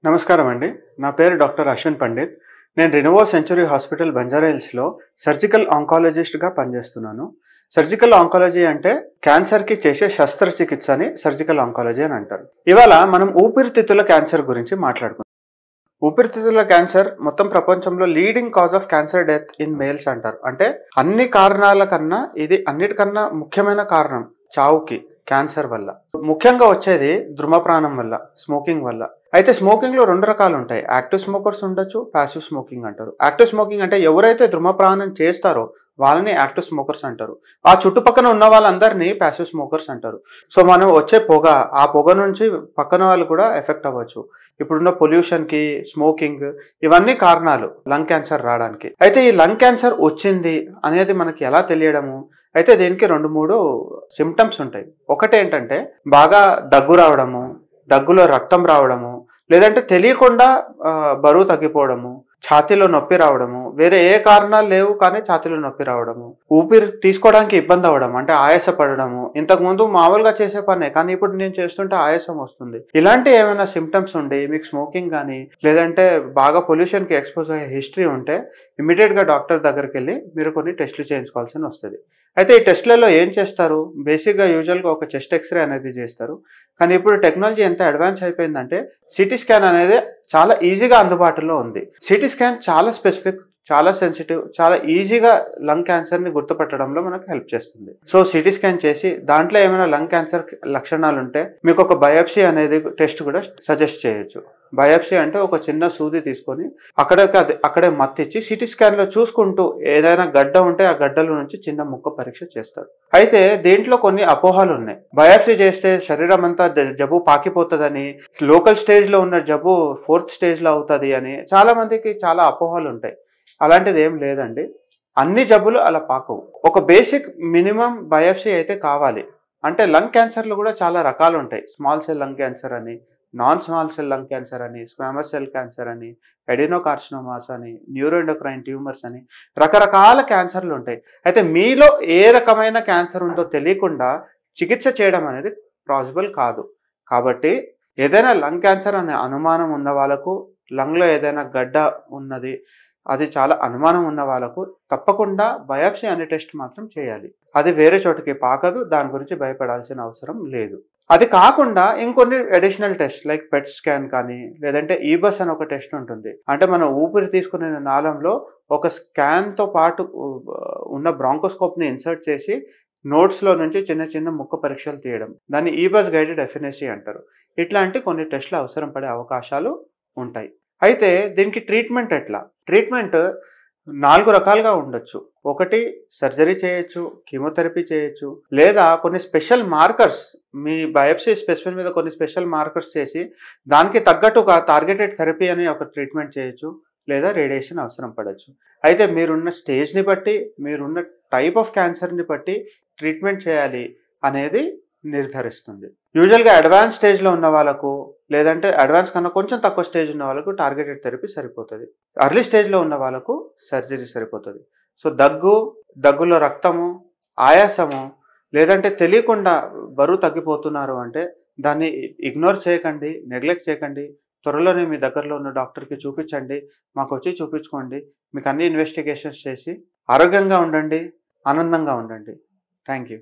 నమస్కారం అండి. నా పేరు డాక్టర్ అశ్విన్ పండిత్. నేను రెనోవా సెంచురీ హాస్పిటల్ బంజారాహిల్స్‌లో సర్జికల్ ఆంకాలజిస్ట్‌గా పనిచేస్తున్నాను. సర్జికల్ ఆంకాలజీ అంటే క్యాన్సర్‌కి చేసే శస్త్రచికిత్స అని సర్జికల్ ఆంకాలజీ అని అంటారు. ఇవాళ మనం ఊపిరితిత్తుల క్యాన్సర్ గురించి మాట్లాడుకుందాం. ఊపిరితిత్తుల క్యాన్సర్ మొత్తం ప్రపంచంలో leading cause of cancer death in males అంటారు. అంటే అన్ని కారణాల కన్నా ఇది అన్నిటికన్నా ముఖ్యమైన కారణం చావుకి క్యాన్సర్ వల్ల. ముఖ్యంగా వచ్చేది ధూమపానం వల్ల, స్మోకింగ్ వల్ల. అయితే స్మోకింగ్‌లో 2 రకాలు ఉంటాయి. యాక్టివ్ స్మోకర్స్ ఉండొచ్చు, పాసివ్ స్మోకింగ్ అంటారు. యాక్టివ్ స్మోకింగ్ అంటే ఎవరైతే ధూమపానం చేస్తారో వాళ్ళని యాక్టివ్ స్మోకర్స్ అంటారు. ఆ చుట్టుపక్కన ఉన్న వాళ్ళందరినీ పాసివ్ స్మోకర్స్ అంటారు. సో మనం వచ్చే పొగ, ఆ పొగ నుంచి పక్కన వాళ్ళు కూడా ఎఫెక్ట్ అవ్వచ్చు. ఇప్పుడున్న పొల్యూషన్‌కి, స్మోకింగ్ ఇవన్నీ కారణాలు లంగ్ క్యాన్సర్ రావడానికి. అయితే ఈ లంగ్ క్యాన్సర్ వచ్చింది అనేది మనకి ఎలా తెలియడము? అయితే దీనికి 2, 3 సింప్టమ్స్ ఉంటాయి. ఒకటేంటంటే బాగా దగ్గు రావడము, దగ్గులో రక్తం రావడము, లేదంటే తెలియకుండా బరువు తగ్గిపోవడము, ఛాతీలో నొప్పి రావడము, వేరే ఏ కారణాలు లేవు కానీ ఛాతీలో నొప్పి రావడము, ఊపిరి తీసుకోవడానికి ఇబ్బంది అవ్వడం అంటే ఆయాసపడడము. ఇంతకుముందు మామూలుగా చేసే పనే కానీ ఇప్పుడు నేను చేస్తుంటే ఆయాసం వస్తుంది. ఇలాంటి ఏమైనా సింప్టమ్స్ ఉండి మీకు స్మోకింగ్ కానీ లేదంటే బాగా పొల్యూషన్కి ఎక్స్పోజ్ అయ్యే హిస్టరీ ఉంటే ఇమీడియట్గా డాక్టర్ దగ్గరికి వెళ్ళి మీరు కొన్ని టెస్టులు చేయించుకోవాల్సి వస్తుంది. అయితే ఈ టెస్ట్లలో ఏం చేస్తారు? బేసిక్గా యూజువల్గా ఒక చెస్ట్ ఎక్స్రే అనేది చేస్తారు. కానీ ఇప్పుడు టెక్నాలజీ ఎంత అడ్వాన్స్ అయిపోయిందంటే సిటీ స్కాన్ అనేది చాలా ఈజీగా అందుబాటులో ఉంది. సిటీ స్కాన్ చాలా స్పెసిఫిక్, చాలా సెన్సిటివ్, చాలా ఈజీగా లంగ్ క్యాన్సర్ని గుర్తుపట్టడంలో మనకు హెల్ప్ చేస్తుంది. సో సిటీ స్కాన్ చేసి దాంట్లో ఏమైనా లంగ్ క్యాన్సర్ లక్షణాలు ఉంటే మీకు ఒక బయాప్సీ అనేది టెస్ట్ కూడా సజెస్ట్ చేయొచ్చు. బయాప్సీ అంటే ఒక చిన్న సూది తీసుకొని అక్కడే మత్తిచ్చి సిటీ స్కాన్లో చూసుకుంటూ ఏదైనా గడ్డ ఉంటే ఆ గడ్డల నుంచి చిన్న ముక్క పరీక్ష చేస్తారు. అయితే దీంట్లో కొన్ని అపోహలు ఉన్నాయి. బయాప్సీ చేస్తే శరీరం అంతా జబ్బు పాకిపోతుందని, లోకల్ స్టేజ్లో ఉన్న జబ్బు 4th స్టేజ్లో అవుతుంది అని చాలా మందికి చాలా అపోహలు ఉంటాయి. అలాంటిది ఏం లేదండి. అన్ని జబ్బులు అలా పాకవు. ఒక బేసిక్ మినిమం బయాప్సీ అయితే కావాలి. అంటే లంగ్ క్యాన్సర్లు కూడా చాలా రకాలు ఉంటాయి. స్మాల్ సెల్ లంగ్ క్యాన్సర్ అని, non small cell lung cancer అని, స్క్వామస్ సెల్ క్యాన్సర్ అని, ఎడినోకార్సినోమాస్ అని, న్యూరోఎండోక్రైన్ ట్యూమర్స్ అని రకరకాల క్యాన్సర్లు ఉంటాయి. అయితే మీలో ఏ రకమైన క్యాన్సర్ ఉందో తెలియకుండా చికిత్స చేయడం అనేది పాసిబుల్ కాదు. కాబట్టి ఏదైనా లంగ్ క్యాన్సర్ అనే అనుమానం ఉన్న వాళ్ళకు, లంగ్లో ఏదైనా గడ్డ ఉన్నది అది చాలా అనుమానం ఉన్న వాళ్ళకు తప్పకుండా బయాప్సీ అనే టెస్ట్ మాత్రం చేయాలి. అది వేరే చోటుకి పాకదు. దాని గురించి భయపడాల్సిన అవసరం లేదు. అది కాకుండా ఇంకొన్ని additional test like PET scan కానీ లేదంటే ఈబస్ అని ఒక టెస్ట్ ఉంటుంది. అంటే మనం ఊపిరి తీసుకునే నాళంలో ఒక స్కాన్తో పాటు ఉన్న బ్రాంకోస్కోప్ని ఇన్సర్ట్ చేసి నోట్స్లో నుంచి చిన్న చిన్న ముక్క పరీక్షలు తీయడం. దాన్ని ఈబస్ గైడెడ్ ఎఫినసీ అంటారు. ఇట్లాంటి కొన్ని టెస్టులు అవసరం పడే అవకాశాలు ఉంటాయి. అయితే దీనికి ట్రీట్మెంట్ ఎట్లా? ట్రీట్మెంట్ 4 రకాలుగా ఉండొచ్చు. ఒకటి సర్జరీ చేయొచ్చు, కీమోథెరపీ చేయొచ్చు, లేదా కొన్ని స్పెషల్ మార్కర్స్ మీ బయాప్సీ స్పెసిమెన్ మీద కొన్ని స్పెషల్ మార్కర్స్ చేసి దానికి తగ్గట్టుగా టార్గెటెడ్ థెరపీ అనే ఒక ట్రీట్మెంట్ చేయొచ్చు, లేదా రేడియేషన్ అవసరం పడవచ్చు. అయితే మీరున్న స్టేజ్ని బట్టి, మీరున్న టైప్ ఆఫ్ క్యాన్సర్ని బట్టి ట్రీట్మెంట్ చేయాలి అనేది నిర్ధారిస్తుంది. యూజువల్గా అడ్వాన్స్ స్టేజ్లో ఉన్న వాళ్ళకు లేదంటే అడ్వాన్స్ కన్నా కొంచెం తక్కువ స్టేజ్ ఉన్న వాళ్ళకు టార్గెటెడ్ థెరపీ సరిపోతుంది. అర్లీ స్టేజ్లో ఉన్న వాళ్ళకు సర్జరీ సరిపోతుంది. సో దగ్గులో రక్తము, ఆయాసము లేదంటే తెలియకుండా బరువు తగ్గిపోతున్నారు అంటే దాన్ని ఇగ్నోర్ చేయకండి, నెగ్లెక్ట్ చేయకండి. త్వరలోనే మీ దగ్గరలో ఉన్న డాక్టర్కి చూపించండి. మాకు వచ్చి చూపించుకోండి. మీకు అన్ని ఇన్వెస్టిగేషన్స్ చేసి ఆరోగ్యంగా ఉండండి, ఆనందంగా ఉండండి. Thank you.